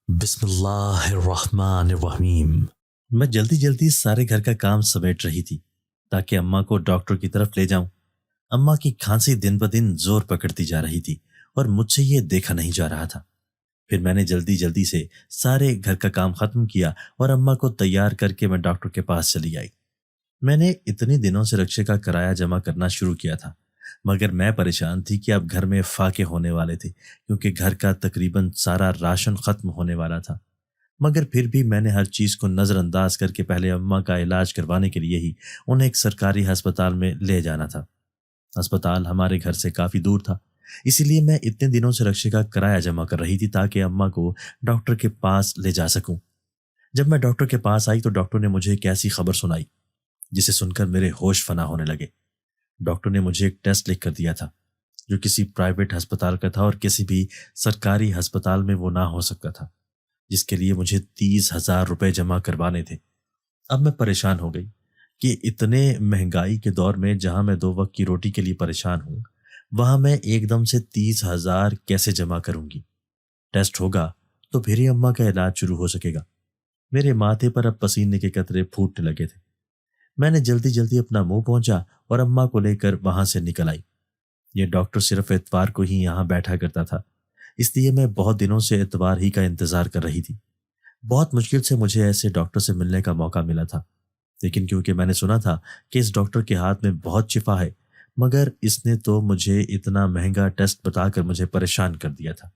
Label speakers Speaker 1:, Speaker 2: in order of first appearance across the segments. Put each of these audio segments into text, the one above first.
Speaker 1: بسم اللہ الرحمن الرحیم۔ میں جلدی جلدی سارے گھر کا کام سمیٹ رہی تھی تاکہ اماں کو ڈاکٹر کی طرف لے جاؤں۔ اماں کی کھانسی دن بدن زور پکڑتی جا رہی تھی اور مجھ سے یہ دیکھا نہیں جا رہا تھا۔ پھر میں نے جلدی جلدی سے سارے گھر کا کام ختم کیا اور اماں کو تیار کر کے میں ڈاکٹر کے پاس چلی آئی۔ میں نے اتنے دنوں سے رکشے کا کرایہ جمع کرنا شروع کیا تھا، مگر میں پریشان تھی کہ اب گھر میں فاقے ہونے والے تھے کیونکہ گھر کا تقریباً سارا راشن ختم ہونے والا تھا۔ مگر پھر بھی میں نے ہر چیز کو نظر انداز کر کے پہلے اماں کا علاج کروانے کے لیے ہی انہیں ایک سرکاری ہسپتال میں لے جانا تھا۔ ہسپتال ہمارے گھر سے کافی دور تھا، اسی لیے میں اتنے دنوں سے رکشے کا کرایہ جمع کر رہی تھی تاکہ اماں کو ڈاکٹر کے پاس لے جا سکوں۔ جب میں ڈاکٹر کے پاس آئی تو ڈاکٹر نے مجھے ایک ایسی خبر سنائی جسے سن کر میرے ہوش فنا ہونے لگے۔ ڈاکٹر نے مجھے ایک ٹیسٹ لکھ کر دیا تھا جو کسی پرائیویٹ ہسپتال کا تھا اور کسی بھی سرکاری ہسپتال میں وہ نہ ہو سکتا تھا، جس کے لیے مجھے 30,000 روپے جمع کروانے تھے۔ اب میں پریشان ہو گئی کہ اتنے مہنگائی کے دور میں جہاں میں 2 وقت کی روٹی کے لیے پریشان ہوں، وہاں میں ایک دم سے 30,000 کیسے جمع کروں گی؟ ٹیسٹ ہوگا تو پھر ہی اماں کا علاج شروع ہو سکے گا۔ میرے ماتھے پر اب پسینے کے قطرے پھوٹنے لگے تھے۔ میں نے جلدی جلدی اپنا منہ پہنچا اور اماں کو لے کر وہاں سے نکل آئی۔ یہ ڈاکٹر صرف اتوار کو ہی یہاں بیٹھا کرتا تھا، اس لیے میں بہت دنوں سے اتوار ہی کا انتظار کر رہی تھی۔ بہت مشکل سے مجھے ایسے ڈاکٹر سے ملنے کا موقع ملا تھا، لیکن کیونکہ میں نے سنا تھا کہ اس ڈاکٹر کے ہاتھ میں بہت شفا ہے، مگر اس نے تو مجھے اتنا مہنگا ٹیسٹ بتا کر مجھے پریشان کر دیا تھا۔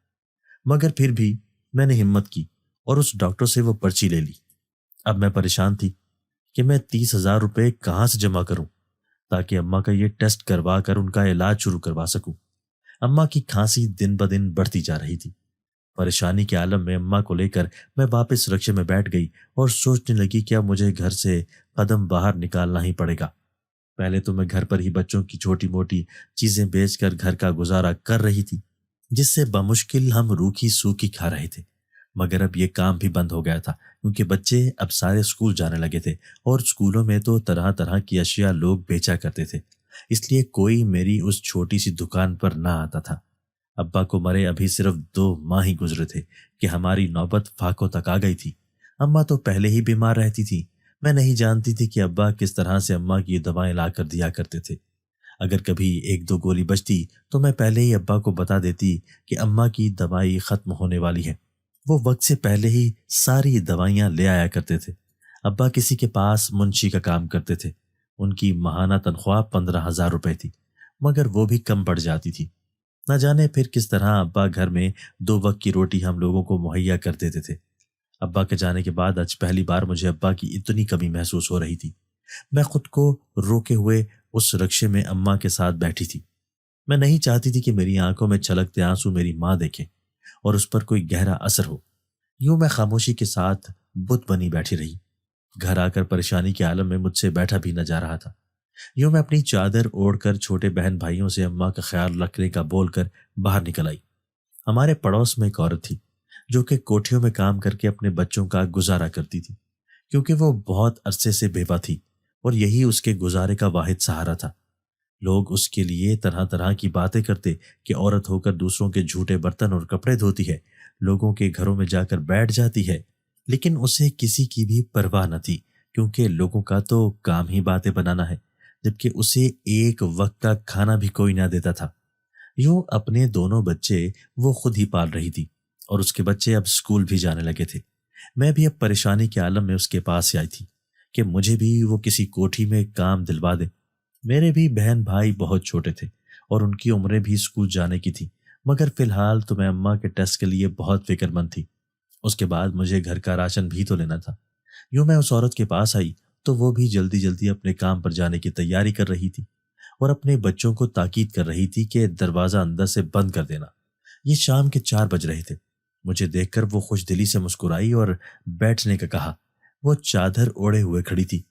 Speaker 1: مگر پھر بھی میں نے ہمت کی اور اس ڈاکٹر سے وہ پرچی لے لی۔ اب میں پریشان تھی کہ میں 30,000 روپے کہاں سے جمع کروں تاکہ اماں کا یہ ٹیسٹ کروا کر ان کا علاج شروع کروا سکوں۔ اماں کی کھانسی دن بدن بڑھتی جا رہی تھی۔ پریشانی کے عالم میں اماں کو لے کر میں واپس رکشے میں بیٹھ گئی اور سوچنے لگی کہ اب مجھے گھر سے قدم باہر نکالنا ہی پڑے گا۔ پہلے تو میں گھر پر ہی بچوں کی چھوٹی موٹی چیزیں بیچ کر گھر کا گزارا کر رہی تھی، جس سے بمشکل ہم روکھی سوکھی کھا رہے تھے۔ مگر اب یہ کام بھی بند ہو گیا تھا کیونکہ بچے اب سارے اسکول جانے لگے تھے اور اسکولوں میں تو طرح طرح کی اشیاء لوگ بیچا کرتے تھے، اس لیے کوئی میری اس چھوٹی سی دکان پر نہ آتا تھا۔ ابا کو مرے ابھی صرف 2 ماہ ہی گزرے تھے کہ ہماری نوبت فاقوں تک آ گئی تھی۔ اماں تو پہلے ہی بیمار رہتی تھی۔ میں نہیں جانتی تھی کہ ابا کس طرح سے اماں کی دوائیں لا کر دیا کرتے تھے۔ اگر کبھی 1-2 گولی بچتی تو میں پہلے ہی ابا کو بتا دیتی کہ اماں کی دوائی ختم ہونے والی ہے۔ وہ وقت سے پہلے ہی ساری دوائیاں لے آیا کرتے تھے۔ ابا کسی کے پاس منشی کا کام کرتے تھے۔ ان کی ماہانہ تنخواہ 15,000 روپے تھی، مگر وہ بھی کم پڑ جاتی تھی۔ نہ جانے پھر کس طرح ابا گھر میں 2 وقت کی روٹی ہم لوگوں کو مہیا کر دیتے تھے۔ ابا کے جانے کے بعد آج پہلی بار مجھے ابا کی اتنی کمی محسوس ہو رہی تھی۔ میں خود کو روکے ہوئے اس رکشے میں اماں کے ساتھ بیٹھی تھی۔ میں نہیں چاہتی تھی کہ میری آنکھوں میں چھلکتے آنسو میری ماں دیکھے اور اس پر کوئی گہرا اثر ہو۔ یوں میں خاموشی کے ساتھ بت بنی بیٹھی رہی۔ گھر آ کر پریشانی کے عالم میں مجھ سے بیٹھا بھی نہ جا رہا تھا۔ یوں میں اپنی چادر اوڑھ کر چھوٹے بہن بھائیوں سے اماں کا خیال رکھنے کا بول کر باہر نکل آئی۔ ہمارے پڑوس میں ایک عورت تھی جو کہ کوٹھیوں میں کام کر کے اپنے بچوں کا گزارا کرتی تھی، کیونکہ وہ بہت عرصے سے بیوہ تھی اور یہی اس کے گزارے کا واحد سہارا تھا۔ لوگ اس کے لیے طرح طرح کی باتیں کرتے کہ عورت ہو کر دوسروں کے جھوٹے برتن اور کپڑے دھوتی ہے، لوگوں کے گھروں میں جا کر بیٹھ جاتی ہے، لیکن اسے کسی کی بھی پرواہ نہ تھی کیونکہ لوگوں کا تو کام ہی باتیں بنانا ہے، جبکہ اسے ایک وقت کا کھانا بھی کوئی نہ دیتا تھا۔ یوں اپنے دونوں بچے وہ خود ہی پال رہی تھی اور اس کے بچے اب اسکول بھی جانے لگے تھے۔ میں بھی اب پریشانی کے عالم میں اس کے پاس آئی تھی کہ مجھے بھی وہ کسی کوٹھی میں کام دلوا دے۔ میرے بھی بہن بھائی بہت چھوٹے تھے اور ان کی عمریں بھی اسکول جانے کی تھی، مگر فی الحال تو میں اماں کے ٹیسٹ کے لیے بہت فکر مند تھی۔ اس کے بعد مجھے گھر کا راشن بھی تو لینا تھا۔ یوں میں اس عورت کے پاس آئی تو وہ بھی جلدی جلدی اپنے کام پر جانے کی تیاری کر رہی تھی اور اپنے بچوں کو تاکید کر رہی تھی کہ دروازہ اندر سے بند کر دینا۔ یہ شام کے 4 بج رہے تھے۔ مجھے دیکھ کر وہ خوش دلی سے مسکرائی اور بیٹھنے کا کہا۔ وہ چادر اوڑھے ہوئے کھڑی تھی۔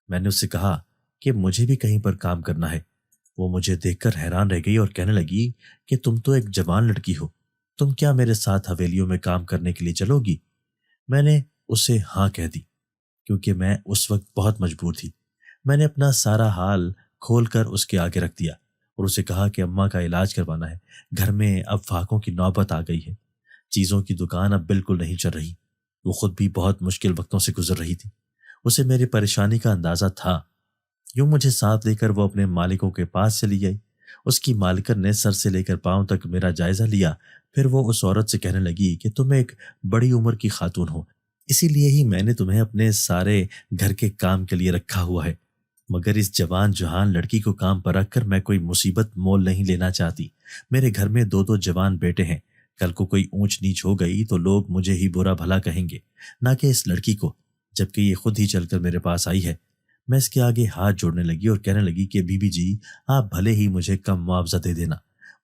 Speaker 1: میں نے اس سے کہا کہ مجھے بھی کہیں پر کام کرنا ہے۔ وہ مجھے دیکھ کر حیران رہ گئی اور کہنے لگی کہ تم تو ایک جوان لڑکی ہو، تم کیا میرے ساتھ حویلیوں میں کام کرنے کے لیے چلو گی؟ میں نے اسے ہاں کہہ دی کیونکہ میں اس وقت بہت مجبور تھی۔ میں نے اپنا سارا حال کھول کر اس کے آگے رکھ دیا اور اسے کہا کہ اماں کا علاج کروانا ہے، گھر میں اب فاقوں کی نوبت آ گئی ہے۔ چیزوں کی دکان اب بالکل نہیں چل رہی۔ وہ خود بھی بہت مشکل وقتوں سے گزر رہی تھی۔ اسے میری پریشانی کا اندازہ تھا۔ یوں مجھے ساتھ لے کر وہ اپنے مالکوں کے پاس چلی گئی۔ اس کی مالکن نے سر سے لے کر پاؤں تک میرا جائزہ لیا۔ پھر وہ اس عورت سے کہنے لگی کہ تم ایک بڑی عمر کی خاتون ہو، اسی لیے ہی میں نے تمہیں اپنے سارے گھر کے کام کے لیے رکھا ہوا ہے، مگر اس جوان جہان لڑکی کو کام پر رکھ کر میں کوئی مصیبت مول نہیں لینا چاہتی۔ میرے گھر میں 2 جوان بیٹے ہیں، کل کو کوئی اونچ نیچ ہو گئی تو لوگ مجھے ہی برا بھلا کہیں گے، نہ کہ اس لڑکی کو، جبکہ یہ خود ہی چل کر میرے پاس آئی ہے۔ میں اس کے آگے ہاتھ جوڑنے لگی اور کہنے لگی کہ بی بی جی، آپ بھلے ہی مجھے کم معاوضہ دے دینا،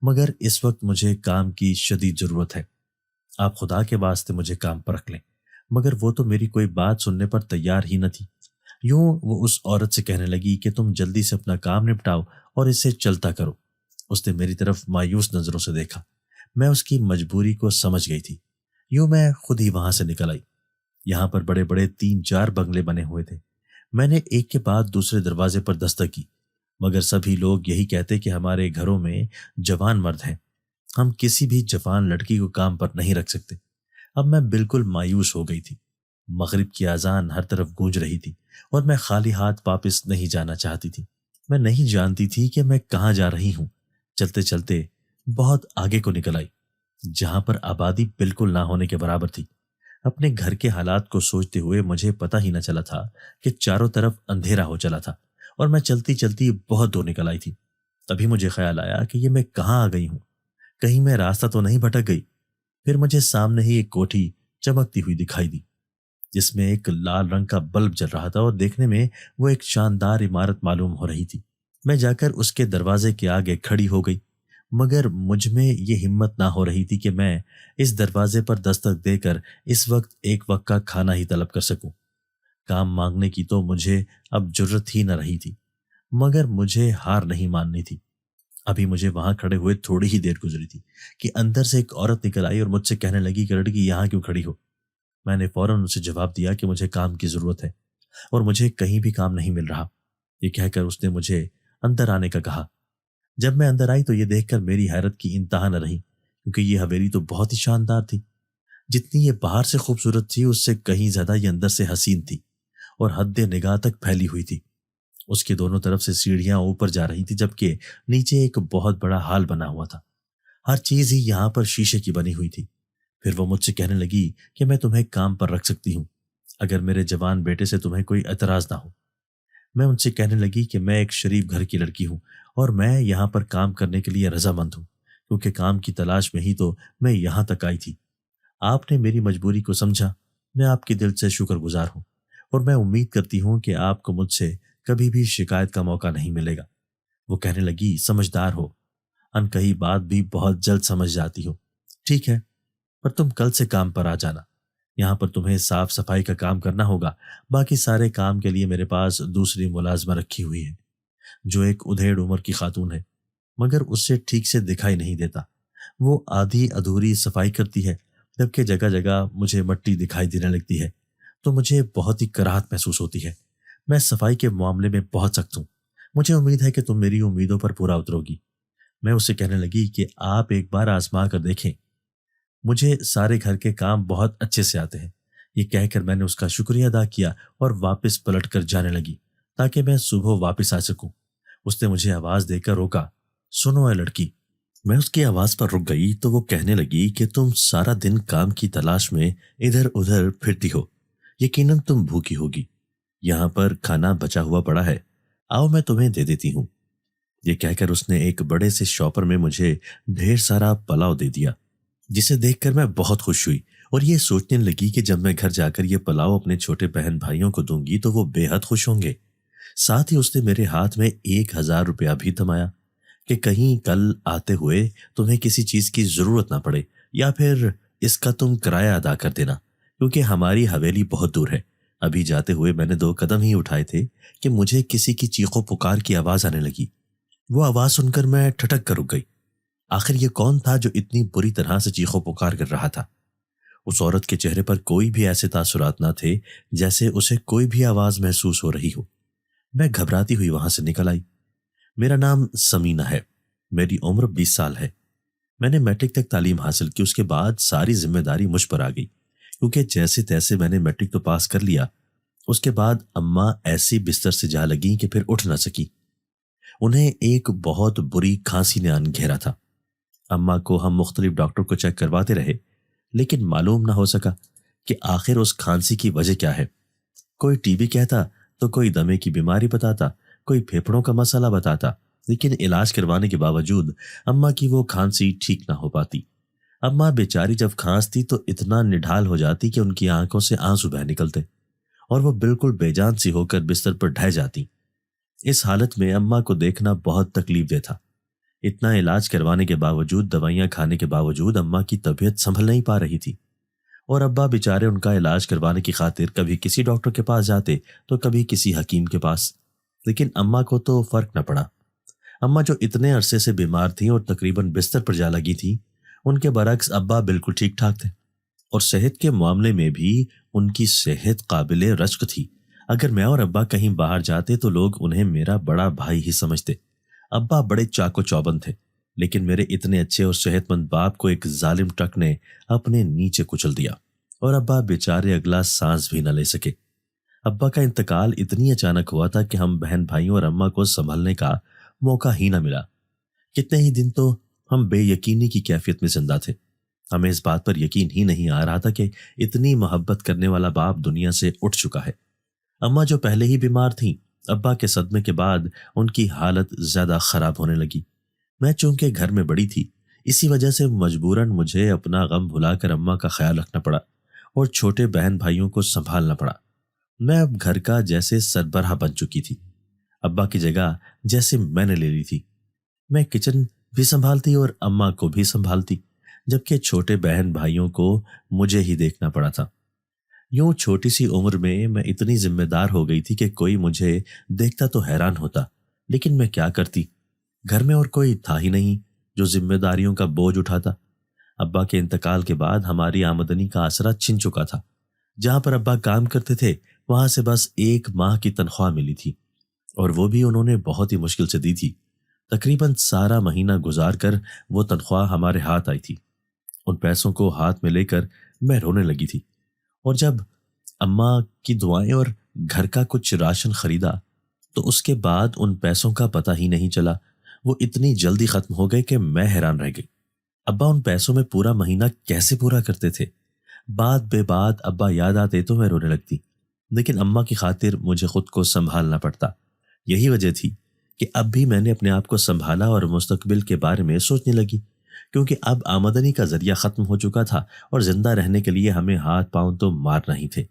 Speaker 1: مگر اس وقت مجھے کام کی شدید ضرورت ہے۔ آپ خدا کے واسطے مجھے کام پر رکھ لیں۔ مگر وہ تو میری کوئی بات سننے پر تیار ہی نہ تھی۔ یوں وہ اس عورت سے کہنے لگی کہ تم جلدی سے اپنا کام نپٹاؤ اور اسے چلتا کرو۔ اس نے میری طرف مایوس نظروں سے دیکھا۔ میں اس کی مجبوری کو سمجھ گئی تھی۔ یوں میں خود ہی وہاں سے نکل آئی۔ یہاں پر بڑے بڑے 3-4 بنگلے بنے ہوئے تھے۔ میں نے ایک کے بعد دوسرے دروازے پر دستک کی، مگر سبھی لوگ یہی کہتے کہ ہمارے گھروں میں جوان مرد ہیں، ہم کسی بھی جوان لڑکی کو کام پر نہیں رکھ سکتے۔ اب میں بالکل مایوس ہو گئی تھی۔ مغرب کی اذان ہر طرف گونج رہی تھی اور میں خالی ہاتھ واپس نہیں جانا چاہتی تھی۔ میں نہیں جانتی تھی کہ میں کہاں جا رہی ہوں۔ چلتے چلتے بہت آگے کو نکل آئی، جہاں پر آبادی بالکل نہ ہونے کے برابر تھی۔ اپنے گھر کے حالات کو سوچتے ہوئے مجھے پتہ ہی نہ چلا تھا کہ چاروں طرف اندھیرا ہو چلا تھا اور میں چلتی چلتی بہت دور نکل آئی تھی۔ تبھی مجھے خیال آیا کہ یہ میں کہاں آ گئی ہوں، کہیں میں راستہ تو نہیں بھٹک گئی۔ پھر مجھے سامنے ہی ایک کوٹھی چمکتی ہوئی دکھائی دی، جس میں ایک لال رنگ کا بلب جل رہا تھا اور دیکھنے میں وہ ایک شاندار عمارت معلوم ہو رہی تھی۔ میں جا کر اس کے دروازے کے آگے کھڑی ہو گئی، مگر مجھ میں یہ ہمت نہ ہو رہی تھی کہ میں اس دروازے پر دستک دے کر اس وقت ایک وقت کا کھانا ہی طلب کر سکوں۔ کام مانگنے کی تو مجھے اب جرت ہی نہ رہی تھی، مگر مجھے ہار نہیں ماننی تھی۔ ابھی مجھے وہاں کھڑے ہوئے تھوڑی ہی دیر گزری تھی کہ اندر سے ایک عورت نکل آئی اور مجھ سے کہنے لگی کہ لڑکی یہاں کیوں کھڑی ہو؟ میں نے فوراً اسے جواب دیا کہ مجھے کام کی ضرورت ہے اور مجھے کہیں بھی کام نہیں مل رہا۔ یہ کہہ کر اس نے مجھے اندر آنے کا کہا۔ جب میں اندر آئی تو یہ دیکھ کر میری حیرت کی انتہا نہ رہی، کیونکہ یہ حویلی تو بہت ہی شاندار تھی۔ جتنی یہ باہر سے خوبصورت تھی اس سے کہیں زیادہ یہ اندر سے حسین تھی اور حد نگاہ تک پھیلی ہوئی تھی۔ اس کے دونوں طرف سے سیڑھیاں اوپر جا رہی تھی، جبکہ نیچے ایک بہت بڑا ہال بنا ہوا تھا۔ ہر چیز ہی یہاں پر شیشے کی بنی ہوئی تھی۔ پھر وہ مجھ سے کہنے لگی کہ میں تمہیں کام پر رکھ سکتی ہوں اگر میرے جوان بیٹے سے تمہیں کوئی اعتراض نہ ہو۔ میں ان سے کہنے لگی کہ میں ایک شریف گھر کی لڑکی ہوں اور میں یہاں پر کام کرنے کے لیے رضامند ہوں، کیونکہ کام کی تلاش میں ہی تو میں یہاں تک آئی تھی۔ آپ نے میری مجبوری کو سمجھا، میں آپ کے دل سے شکر گزار ہوں اور میں امید کرتی ہوں کہ آپ کو مجھ سے کبھی بھی شکایت کا موقع نہیں ملے گا۔ وہ کہنے لگی سمجھدار ہو، ان کہی بات بھی بہت جلد سمجھ جاتی ہو۔ ٹھیک ہے، پر تم کل سے کام پر آ جانا۔ یہاں پر تمہیں صاف صفائی کا کام کرنا ہوگا، باقی سارے کام کے لیے میرے پاس دوسری ملازمہ رکھی ہوئی ہے جو ایک ادھیڑ عمر کی خاتون ہے، مگر اس سے ٹھیک سے دکھائی نہیں دیتا۔ وہ آدھی ادھوری صفائی کرتی ہے، جبکہ جگہ جگہ مجھے مٹی دکھائی دینے لگتی ہے تو مجھے بہت ہی کراہت محسوس ہوتی ہے۔ میں صفائی کے معاملے میں بہت سخت ہوں، مجھے امید ہے کہ تم میری امیدوں پر پورا اترو گی۔ میں اسے کہنے لگی کہ آپ ایک بار آزما کر دیکھیں، مجھے سارے گھر کے کام بہت اچھے سے آتے ہیں۔ یہ کہہ کر میں نے اس کا شکریہ ادا کیا اور واپس پلٹ کر جانے لگی تاکہ میں صبح واپس آ سکوں۔ اس نے مجھے آواز دے کر روکا، سنو اے لڑکی۔ میں اس کی آواز پر رک گئی تو وہ کہنے لگی کہ تم سارا دن کام کی تلاش میں ادھر ادھر پھرتی ہو، یقیناً تم بھوکی ہوگی۔ یہاں پر کھانا بچا ہوا پڑا ہے، آؤ میں تمہیں دے دیتی ہوں۔ یہ کہہ کر اس نے ایک بڑے سے شاپر میں مجھے ڈھیر سارا پلاؤ دے دیا، جسے دیکھ کر میں بہت خوش ہوئی اور یہ سوچنے لگی کہ جب میں گھر جا کر یہ پلاؤ اپنے چھوٹے بہن بھائیوں کو دوں گی تو وہ بے حد خوش ہوں گے۔ ساتھ ہی اس نے میرے ہاتھ میں 1000 روپیہ بھی تھمایا کہ کہیں کل آتے ہوئے تمہیں کسی چیز کی ضرورت نہ پڑے، یا پھر اس کا تم کرایہ ادا کر دینا، کیونکہ ہماری حویلی بہت دور ہے۔ ابھی جاتے ہوئے میں نے 2 قدم ہی اٹھائے تھے کہ مجھے کسی کی چیخو پکار کی آواز آنے لگی۔ وہ آواز سن کر میں ٹھٹک کر رک گئی۔ آخر یہ کون تھا جو اتنی بری طرح سے چیخو پکار کر رہا تھا؟ اس عورت کے چہرے پر کوئی بھی ایسے تاثرات نہ تھے جیسے اسے کوئی بھی آواز محسوس ہو رہی ہو۔ میں گھبراتی ہوئی وہاں سے نکل آئی۔ میرا نام سمینہ ہے، میری عمر 20 سال ہے۔ میں نے میٹرک تک تعلیم حاصل کی، اس کے بعد ساری ذمہ داری مجھ پر آ گئی، کیونکہ جیسے تیسے میں نے میٹرک تو پاس کر لیا۔ اس کے بعد اماں ایسی بستر سے جا لگیں کہ پھر اٹھ نہ سکی۔ انہیں ایک بہت بری کھانسی نے ان گھیرا تھا۔ اماں کو ہم مختلف ڈاکٹر کو چیک کرواتے رہے، لیکن معلوم نہ ہو سکا کہ آخر اس کھانسی کی وجہ کیا ہے۔ کوئی ٹی بی کہتا تو کوئی دمے کی بیماری بتاتا، کوئی پھیپھڑوں کا مسئلہ بتاتا، لیکن علاج کروانے کے باوجود اماں کی وہ کھانسی ٹھیک نہ ہو پاتی۔ اماں بیچاری جب کھانستی تو اتنا نڈھال ہو جاتی کہ ان کی آنکھوں سے آنسو بہہ نکلتے اور وہ بالکل بے جان سی ہو کر بستر پر ڈھہ جاتی۔ اس حالت میں اماں کو دیکھنا بہت تکلیف دہ تھا۔ اتنا علاج کروانے کے باوجود، دوائیاں کھانے کے باوجود اماں کی طبیعت سنبھل نہیں پا رہی تھی، اور ابا بیچارے ان کا علاج کروانے کی خاطر کبھی کسی ڈاکٹر کے پاس جاتے تو کبھی کسی حکیم کے پاس، لیکن اماں کو تو فرق نہ پڑا۔ اماں جو اتنے عرصے سے بیمار تھیں اور تقریباً بستر پر جا لگی تھیں، ان کے برعکس ابا بالکل ٹھیک ٹھاک تھے، اور صحت کے معاملے میں بھی ان کی صحت قابل رشک تھی۔ اگر میں اور ابا کہیں باہر جاتے تو لوگ انہیں میرا بڑا بھائی ہی سمجھتے۔ ابا بڑے چاق و چوبند تھے، لیکن میرے اتنے اچھے اور صحت مند باپ کو ایک ظالم ٹرک نے اپنے نیچے کچل دیا، اور ابا بیچارے اگلا سانس بھی نہ لے سکے۔ ابا کا انتقال اتنی اچانک ہوا تھا کہ ہم بہن بھائیوں اور اماں کو سنبھلنے کا موقع ہی نہ ملا۔ کتنے ہی دن تو ہم بے یقینی کی کیفیت میں زندہ تھے۔ ہمیں اس بات پر یقین ہی نہیں آ رہا تھا کہ اتنی محبت کرنے والا باپ دنیا سے اٹھ چکا ہے۔ اماں جو پہلے ہی بیمار تھیں، ابا کے صدمے کے بعد ان کی حالت زیادہ خراب ہونے لگی۔ میں چونکہ گھر میں بڑی تھی، اسی وجہ سے مجبوراً مجھے اپنا غم بھلا کر اماں کا خیال رکھنا پڑا اور چھوٹے بہن بھائیوں کو سنبھالنا پڑا۔ میں اب گھر کا جیسے سربراہ بن چکی تھی۔ ابا کی جگہ جیسے میں نے لے لی تھی۔ میں کچن بھی سنبھالتی اور اماں کو بھی سنبھالتی، جبکہ چھوٹے بہن بھائیوں کو مجھے ہی دیکھنا پڑا تھا۔ یوں چھوٹی سی عمر میں اتنی ذمہ دار ہو گئی تھی کہ کوئی مجھے دیکھتا تو حیران ہوتا، لیکن میں کیا کرتی؟ گھر میں اور کوئی تھا ہی نہیں جو ذمہ داریوں کا بوجھ اٹھاتا۔ ابا کے انتقال کے بعد ہماری آمدنی کا آسرا چھن چکا تھا۔ جہاں پر ابا کام کرتے تھے وہاں سے بس 1 ماہ کی تنخواہ ملی تھی، اور وہ بھی انہوں نے بہت ہی مشکل سے دی تھی۔ تقریباً سارا مہینہ گزار کر وہ تنخواہ ہمارے ہاتھ آئی تھی۔ ان پیسوں کو ہاتھ میں لے کر میں رونے لگی تھی، اور جب اماں کی دعائیں اور گھر کا کچھ راشن خریدا تو اس کے بعد ان پیسوں کا پتہ ہی نہیں چلا۔ وہ اتنی جلدی ختم ہو گئے کہ میں حیران رہ گئی۔ ابا ان پیسوں میں پورا مہینہ کیسے پورا کرتے تھے؟ بات بے بات ابا یاد آتے تو میں رونے لگتی، لیکن اماں کی خاطر مجھے خود کو سنبھالنا پڑتا۔ یہی وجہ تھی کہ اب بھی میں نے اپنے آپ کو سنبھالا اور مستقبل کے بارے میں سوچنے لگی، کیونکہ اب آمدنی کا ذریعہ ختم ہو چکا تھا اور زندہ رہنے کے لیے ہمیں ہاتھ پاؤں تو مارنا ہی تھے۔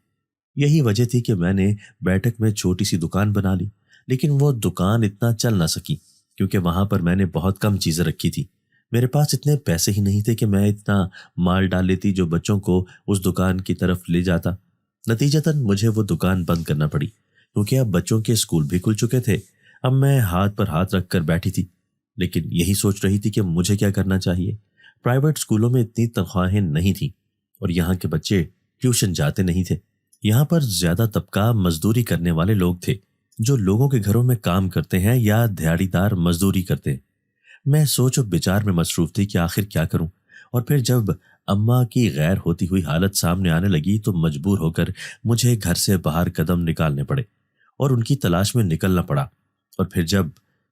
Speaker 1: یہی وجہ تھی کہ میں نے بیٹھک میں چھوٹی سی دکان بنا لی، لیکن وہ دکان اتنا چل نہ سکی کیونکہ وہاں پر میں نے بہت کم چیزیں رکھی تھی۔ میرے پاس اتنے پیسے ہی نہیں تھے کہ میں اتنا مال ڈال لیتی جو بچوں کو اس دکان کی طرف لے جاتا۔ نتیجتاً مجھے وہ دکان بند کرنا پڑی، کیونکہ اب بچوں کے اسکول بھی کھل چکے تھے۔ اب میں ہاتھ پر ہاتھ رکھ کر بیٹھی تھی، لیکن یہی سوچ رہی تھی کہ مجھے کیا کرنا چاہیے۔ پرائیویٹ اسکولوں میں اتنی تنخواہیں نہیں تھیں، اور یہاں کے بچے ٹیوشن جاتے نہیں تھے۔ یہاں پر زیادہ طبقہ مزدوری کرنے والے لوگ تھے، جو لوگوں کے گھروں میں کام کرتے ہیں یا دیہڑی دار مزدوری کرتے ہیں۔ میں سوچ و بچار میں مصروف تھی کہ آخر کیا کروں، اور پھر جب اماں کی غیر ہوتی ہوئی حالت سامنے آنے لگی تو مجبور ہو کر مجھے گھر سے باہر قدم نکالنے پڑے اور ان کی تلاش میں نکلنا پڑا۔ اور پھر جب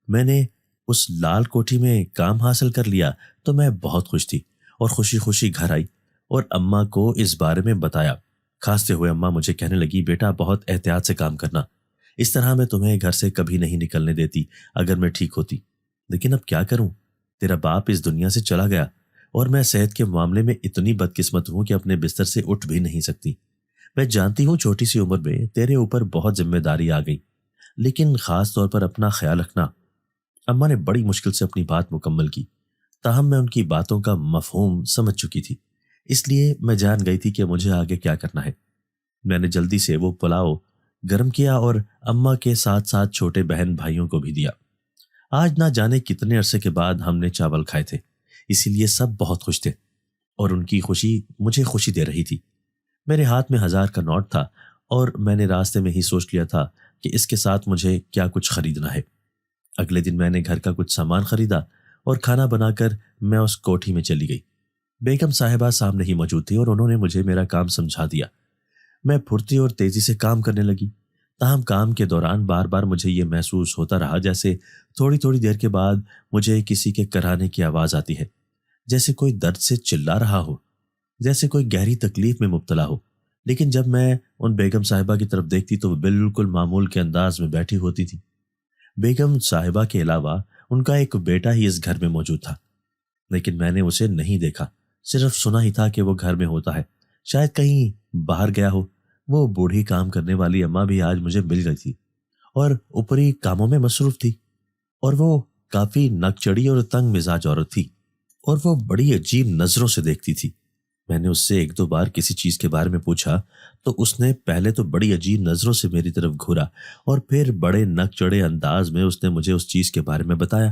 Speaker 1: میں نے اس لال کوٹھی میں کام حاصل کر لیا تو میں بہت خوش تھی، اور خوشی خوشی گھر آئی اور اماں کو اس بارے میں بتایا۔ کھانستے ہوئے اماں مجھے کہنے لگی، بیٹا بہت احتیاط سے کام کرنا، اس طرح میں تمہیں گھر سے کبھی نہیں نکلنے دیتی اگر میں ٹھیک ہوتی، لیکن اب کیا کروں؟ تیرا باپ اس دنیا سے چلا گیا، اور میں صحت کے معاملے میں اتنی بدقسمت ہوں کہ اپنے بستر سے اٹھ بھی نہیں سکتی۔ میں جانتی ہوں چھوٹی سی عمر میں تیرے اوپر بہت ذمہ داری آ گئی، لیکن خاص طور پر اپنا خیال رکھنا۔ اماں نے بڑی مشکل سے اپنی بات مکمل کی، تاہم میں ان کی باتوں کا مفہوم سمجھ چکی تھی، اس لیے میں جان گئی تھی کہ مجھے آگے کیا کرنا ہے۔ میں نے جلدی سے وہ پلاؤ گرم کیا اور اماں کے ساتھ ساتھ چھوٹے بہن بھائیوں کو بھی دیا۔ آج نہ جانے کتنے عرصے کے بعد ہم نے چاول کھائے تھے، اسی لیے سب بہت خوش تھے، اور ان کی خوشی مجھے خوشی دے رہی تھی۔ میرے ہاتھ میں 1000 کا نوٹ تھا، اور میں نے راستے میں ہی سوچ لیا تھا کہ اس کے ساتھ مجھے کیا کچھ خریدنا ہے۔ اگلے دن میں نے گھر کا کچھ سامان خریدا اور کھانا بنا کر میں اس کوٹھی میں چلی گئی۔ بیگم صاحبہ سامنے ہی موجود تھی اور انہوں نے مجھے میرا کام سمجھا دیا۔ میں پھرتی اور تیزی سے کام کرنے لگی۔ تاہم کام کے دوران بار بار مجھے یہ محسوس ہوتا رہا جیسے تھوڑی تھوڑی دیر کے بعد مجھے کسی کے کراہنے کی آواز آتی ہے، جیسے کوئی درد سے چلا رہا ہو، جیسے کوئی گہری تکلیف میں مبتلا ہو۔ لیکن جب میں ان بیگم صاحبہ کی طرف دیکھتی تو وہ بالکل معمول کے انداز میں بیٹھی ہوتی تھی۔ بیگم صاحبہ کے علاوہ ان کا ایک بیٹا ہی اس گھر میں موجود تھا، لیکن میں نے اسے نہیں دیکھا، صرف سنا ہی تھا کہ وہ گھر میں ہوتا ہے، شاید کہیں باہر گیا ہو۔ وہ بوڑھی کام کرنے والی اماں بھی آج مجھے مل گئی تھی اور اوپری کاموں میں مصروف تھی، اور وہ کافی نک چڑی اور تنگ مزاج عورت تھی، اور وہ بڑی عجیب نظروں سے دیکھتی تھی۔ میں نے اس سے ایک دو بار کسی چیز کے بارے میں پوچھا تو اس نے پہلے تو بڑی عجیب نظروں سے میری طرف گھورا اور پھر بڑے نک چڑے انداز میں اس نے مجھے اس چیز کے بارے میں بتایا،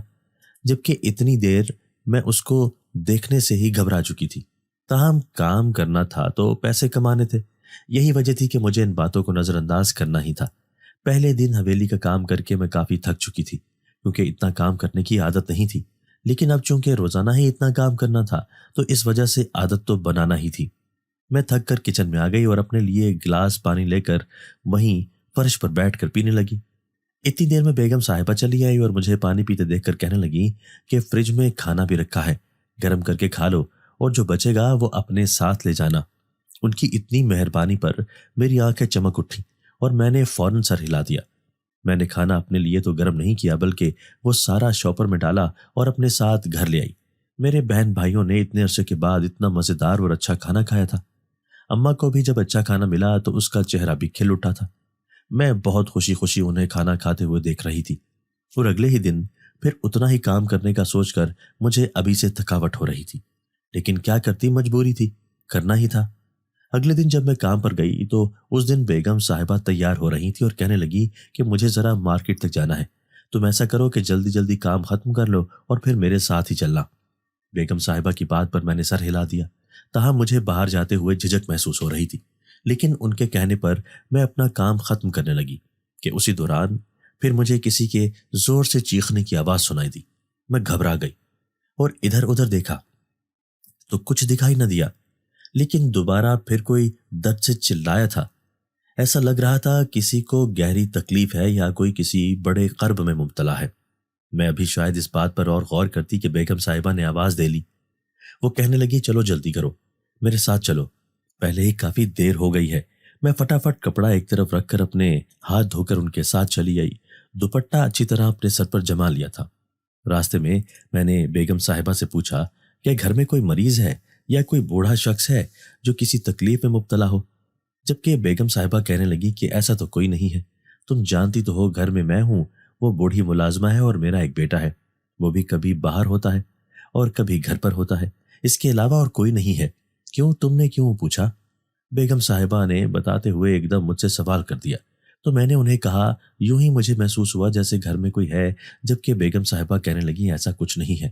Speaker 1: جبکہ اتنی دیر میں اس کو دیکھنے سے ہی گھبرا چکی تھی۔ تاہم کام کرنا تھا تو پیسے کمانے تھے، یہی وجہ تھی کہ مجھے ان باتوں کو نظر انداز کرنا ہی تھا۔ پہلے دن حویلی کا کام کر کے میں کافی تھک چکی تھی، کیونکہ اتنا کام کرنے کی عادت نہیں تھی، لیکن اب چونکہ روزانہ ہی اتنا کام کرنا تھا تو اس وجہ سے عادت تو بنانا ہی تھی۔ میں تھک کر کچن میں آ گئی اور اپنے لیے ایک گلاس پانی لے کر وہیں فرش پر بیٹھ کر پینے لگی۔ اتنی دیر میں بیگم صاحبہ چلی آئی اور مجھے پانی پیتے دیکھ کر کہنے لگی کہ فریج میں کھانا بھی رکھا ہے، گرم کر کے کھا لو اور جو بچے گا وہ اپنے ساتھ لے جانا۔ ان کی اتنی مہربانی پر میری آنکھیں چمک اٹھی اور میں نے فوراً سر ہلا دیا۔ میں نے کھانا اپنے لیے تو گرم نہیں کیا بلکہ وہ سارا شاپر میں ڈالا اور اپنے ساتھ گھر لے آئی۔ میرے بہن بھائیوں نے اتنے عرصے کے بعد اتنا مزیدار اور اچھا کھانا کھایا تھا۔ اماں کو بھی جب اچھا کھانا ملا تو اس کا چہرہ بھی کھل اٹھا تھا۔ میں بہت خوشی خوشی انہیں کھانا کھاتے ہوئے دیکھ رہی تھی، اور اگلے ہی دن پھر اتنا ہی کام کرنے کا سوچ کر مجھے ابھی سے تھکاوٹ ہو رہی تھی، لیکن کیا کرتی، مجبوری تھی، کرنا ہی تھا۔ اگلے دن جب میں کام پر گئی تو اس دن بیگم صاحبہ تیار ہو رہی تھی اور کہنے لگی کہ مجھے ذرا مارکیٹ تک جانا ہے، تم ایسا کرو کہ جلدی جلدی کام ختم کر لو اور پھر میرے ساتھ ہی چلنا۔ بیگم صاحبہ کی بات پر میں نے سر ہلا دیا، تاہم مجھے باہر جاتے ہوئے جھجک محسوس ہو رہی تھی، لیکن ان کے کہنے پر میں اپنا کام ختم کرنے لگی کہ اسی دوران پھر مجھے کسی کے زور سے چیخنے کی آواز سنائی دی۔ میں گھبرا گئی اور ادھر ادھر دیکھا تو کچھ دکھائی نہ دیا، لیکن دوبارہ پھر کوئی درد سے چلایا تھا۔ ایسا لگ رہا تھا کسی کو گہری تکلیف ہے یا کوئی کسی بڑے کرب میں مبتلا ہے۔ میں ابھی شاید اس بات پر اور غور کرتی کہ بیگم صاحبہ نے آواز دے لی۔ وہ کہنے لگی چلو جلدی کرو، میرے ساتھ چلو، پہلے ہی کافی دیر ہو گئی ہے۔ میں فٹافٹ کپڑا ایک طرف رکھ کر اپنے ہاتھ دھو کر ان کے ساتھ چلی آئی، دوپٹہ اچھی طرح اپنے سر پر جما لیا تھا۔ راستے میں نے بیگم صاحبہ سے پوچھا کہ گھر میں کوئی مریض ہے یا کوئی بوڑھا شخص ہے جو کسی تکلیف میں مبتلا ہو، جبکہ بیگم صاحبہ کہنے لگی کہ ایسا تو کوئی نہیں ہے، تم جانتی تو ہو گھر میں ہوں، وہ بوڑھی ملازمہ ہے اور میرا ایک بیٹا ہے، وہ بھی کبھی باہر ہوتا ہے اور کبھی گھر پر ہوتا ہے، اس کے علاوہ اور کوئی نہیں ہے۔ کیوں، تم نے کیوں پوچھا؟ بیگم صاحبہ نے بتاتے ہوئے ایک دم مجھ سے سوال کر دیا، تو میں نے انہیں کہا، یوں ہی مجھے محسوس ہوا جیسے گھر میں کوئی ہے، جبکہ بیگم صاحبہ کہنے لگی ایسا کچھ نہیں ہے،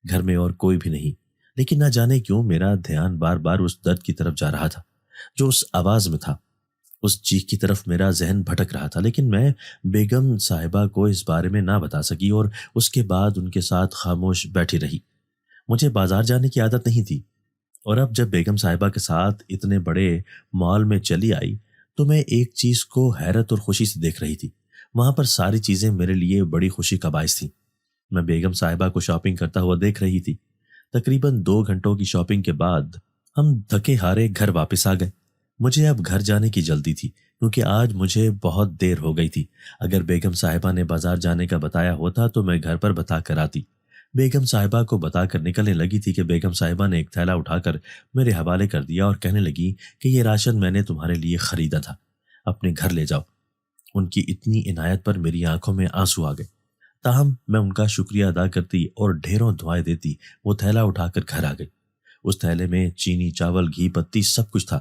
Speaker 1: گھر میں اور کوئی بھی نہیں۔ لیکن نہ جانے کیوں میرا دھیان بار بار اس درد کی طرف جا رہا تھا جو اس آواز میں تھا، اس چیخ کی طرف میرا ذہن بھٹک رہا تھا، لیکن میں بیگم صاحبہ کو اس بارے میں نہ بتا سکی اور اس کے بعد ان کے ساتھ خاموش بیٹھی رہی۔ مجھے بازار جانے کی عادت نہیں تھی، اور اب جب بیگم صاحبہ کے ساتھ اتنے بڑے مال میں چلی آئی تو میں ایک چیز کو حیرت اور خوشی سے دیکھ رہی تھی۔ وہاں پر ساری چیزیں میرے لیے بڑی خوشی کا باعث تھیں۔ میں بیگم صاحبہ کو شاپنگ کرتا ہوا دیکھ رہی تھی۔ تقریباً 2 گھنٹوں کی شاپنگ کے بعد ہم تھکے ہارے گھر واپس آ گئے۔ مجھے اب گھر جانے کی جلدی تھی کیونکہ آج مجھے بہت دیر ہو گئی تھی۔ اگر بیگم صاحبہ نے بازار جانے کا بتایا ہوتا تو میں گھر پر بتا کر آتی۔ بیگم صاحبہ کو بتا کر نکلنے لگی تھی کہ بیگم صاحبہ نے ایک تھیلا اٹھا کر میرے حوالے کر دیا اور کہنے لگی کہ یہ راشن میں نے تمہارے لیے خریدا تھا، اپنے گھر لے جاؤ۔ ان کی اتنی عنایت پر میری آنکھوں میں آنسو آ گئے، تاہم میں ان کا شکریہ ادا کرتی اور ڈھیروں دعائیں دیتی وہ تھیلا اٹھا کر گھر آ گئی۔ اس تھیلے میں چینی، چاول، گھی، پتی سب کچھ تھا۔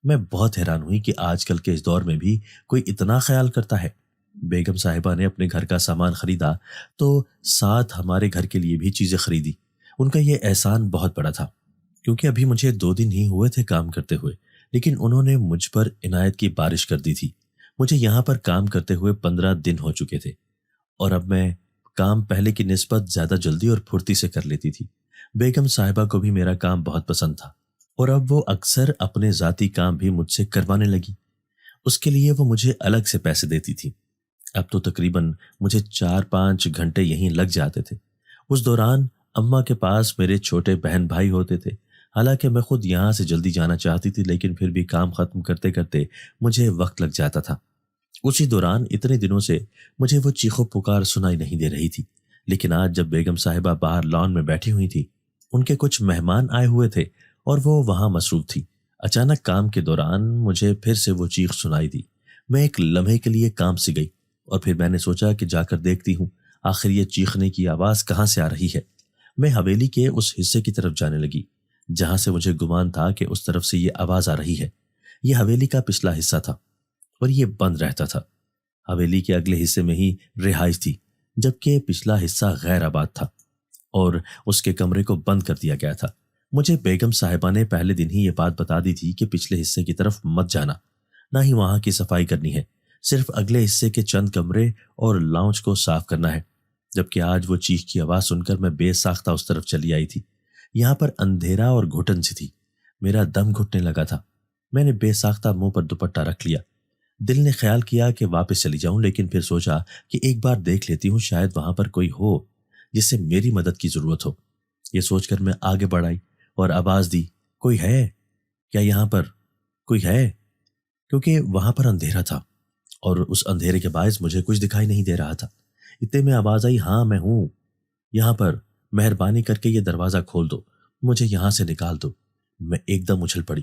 Speaker 1: میں بہت حیران ہوئی کہ آج کل کے اس دور میں بھی کوئی اتنا خیال کرتا ہے۔ بیگم صاحبہ نے اپنے گھر کا سامان خریدا تو ساتھ ہمارے گھر کے لیے بھی چیزیں خریدی۔ ان کا یہ احسان بہت بڑا تھا کیونکہ ابھی مجھے 2 دن ہی ہوئے تھے کام کرتے ہوئے، لیکن انہوں نے مجھ پر عنایت کی بارش کر دی تھی۔ مجھے یہاں پر کام کرتے ہوئے 15 دن ہو چکے تھے اور اب میں کام پہلے کی نسبت زیادہ جلدی اور پھرتی سے کر لیتی تھی۔ بیگم صاحبہ کو بھی میرا کام بہت پسند تھا اور اب وہ اکثر اپنے ذاتی کام بھی مجھ سے کروانے لگی۔ اس کے لیے وہ مجھے الگ سے پیسے دیتی تھی۔ اب تو تقریباً مجھے 4-5 گھنٹے یہیں لگ جاتے تھے۔ اس دوران اماں کے پاس میرے چھوٹے بہن بھائی ہوتے تھے۔ حالانکہ میں خود یہاں سے جلدی جانا چاہتی تھی، لیکن پھر بھی کام ختم کرتے کرتے مجھے وقت لگ جاتا تھا۔ اسی دوران اتنے دنوں سے مجھے وہ چیخ و پکار سنائی نہیں دے رہی تھی، لیکن آج جب بیگم صاحبہ باہر لان میں بیٹھی ہوئی تھی، ان کے کچھ مہمان آئے ہوئے تھے اور وہ وہاں مصروف تھی، اچانک کام کے دوران مجھے پھر سے وہ چیخ سنائی دی۔ میں ایک لمحے کے لیے کام سے گئی اور پھر میں نے سوچا کہ جا کر دیکھتی ہوں آخر یہ چیخنے کی آواز کہاں سے آ رہی ہے۔ میں حویلی کے اس حصے کی طرف جانے لگی جہاں سے مجھے گمان تھا کہ اس طرف سے یہ آواز آ رہی ہے۔ یہ حویلی کا پچھلا حصہ تھا اور یہ بند رہتا تھا۔ حویلی کے اگلے حصے میں ہی رہائش تھی، جبکہ پچھلا حصہ غیر آباد تھا اور اس کے کمرے کو بند کر دیا گیا تھا۔ مجھے بیگم صاحبہ نے پہلے دن ہی یہ بات بتا دی تھی کہ پچھلے حصے کی طرف مت جانا، نہ ہی وہاں کی صفائی کرنی ہے، صرف اگلے حصے کے چند کمرے اور لاؤنج کو صاف کرنا ہے۔ جبکہ آج وہ چیخ کی آواز سن کر میں بے ساختہ اس طرف چلی آئی تھی۔ یہاں پر اندھیرا اور گھٹن سی تھی، میرا دم گھٹنے لگا تھا۔ میں نے بے ساختہ منہ پر دوپٹہ رکھ لیا۔ دل نے خیال کیا کہ واپس چلی جاؤں، لیکن پھر سوچا کہ ایک بار دیکھ لیتی ہوں، شاید وہاں پر کوئی ہو جس سے میری مدد کی ضرورت ہو۔ یہ سوچ کر میں آگے بڑھ آئی اور آواز دی، کوئی ہے کیا یہاں پر؟ کوئی ہے؟ کیونکہ وہاں پر اندھیرا تھا اور اس اندھیرے کے باعث مجھے کچھ دکھائی نہیں دے رہا تھا۔ اتنے میں آواز آئی، ہاں میں ہوں یہاں پر، مہربانی کر کے یہ دروازہ کھول دو، مجھے یہاں سے نکال دو۔ میں ایک دم اچھل پڑی،